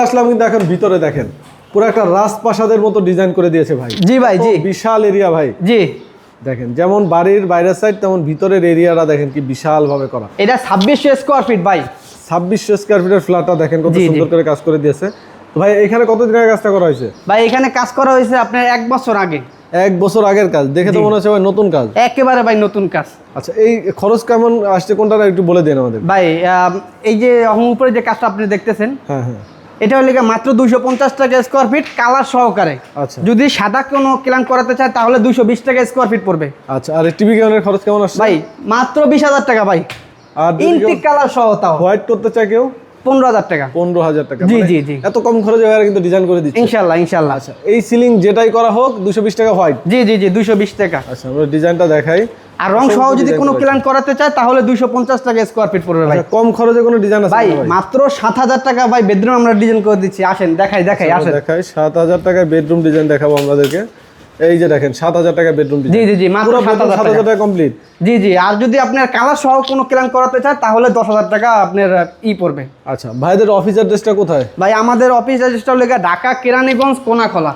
আসলাম কিন্তু এখন ভিতরে দেখেন পুরো একটা রাজপ্রাসাদের মতো ডিজাইন করে দিয়েছে ভাই। জি ভাই, জি বিশাল এরিয়া ভাই। জি দেখেন যেমন বাড়ির বাইরের সাইড তেমন ভিতরের এরিয়াটা দেখেন কি বিশাল ভাবে করা। এটা 2600 স্কয়ার ফিট ভাই। 2600 স্কয়ার ফিটের ফ্ল্যাটটা দেখেন কত জি, সুন্দর জি। করে কাজ করে দিয়েছে। তো ভাই এখানে কত দিন আগে কাজটা করা হয়েছে? ভাই এখানে কাজ করা হয়েছে আপনার 1 বছর আগে। 1 বছর আগের কাজ দেখে তো জি। মনে হচ্ছে ভাই নতুন কাজ। একেবারে ভাই নতুন কাজ। আচ্ছা এই খরচ কেমন আসছে কোনটা একটু বলে দেন আমাদের। ভাই এই যে উপরে যে কাজটা আপনি দেখতেছেন, হ্যাঁ হ্যাঁ এটা হলো মাত্র 250 টাকা স্কয়ার ফিট কালার সহকারে। আচ্ছা যদি সাদা কোনো ক্লান করাতে চায় তাহলে 220 টাকা স্কয়ার ফিট পড়বে। আচ্ছা আর টিভি কেমনের খরচ কেমন আসছে? ভাই মাত্র 20,000 টাকা ভাই। আর ইনটেক কালার সহ তাও হোয়াইট করতে চায় কেউ 15,000 টাকা। 15,000 টাকা। জি, মানে জি, জি। এত কম খরচে ভাইরা কিন্তু ডিজাইন করে দিচ্ছে। ইনশাআল্লাহ ইনশাআল্লাহ। আচ্ছা এই সিলিং যেটাই করা হোক 220 টাকা হোয়াইট। জি জি জি 220 টাকা। আচ্ছা আমরা ডিজাইনটা দেখাই। আর রং সহ যদি কোনো ক্লান করাতে চায় তাহলে 250 টাকা স্কয়ার ফিট পড়বে ভাই। আচ্ছা কম খরচে কোনো ডিজাইন আছে ভাই না ভাই? মাত্র 7,000 টাকা ভাই বেডরুম আমরা ডিজাইন করে দিচ্ছি। আসেন দেখাই আসেন। দেখাই 7,000 টাকায় বেডরুম ডিজাইন দেখাবো আপনাদেরকে। এই যে দেখেন 7,000 টাকা বেডরুম ডিজাইন। জি জি জি মাত্র 7,000 টাকা কমপ্লিট। জি জি। আর যদি আপনার কালার সহ কোনো ক্লান করাতে চায় তাহলে 10,000 টাকা আপনার পড়বে। আচ্ছা ভাইদের অফিস অ্যাড্রেসটা কোথায়? ভাই আমাদের অফিস অ্যাড্রেসটা হলো ঢাকা কেরানীগঞ্জ কোনাখলা।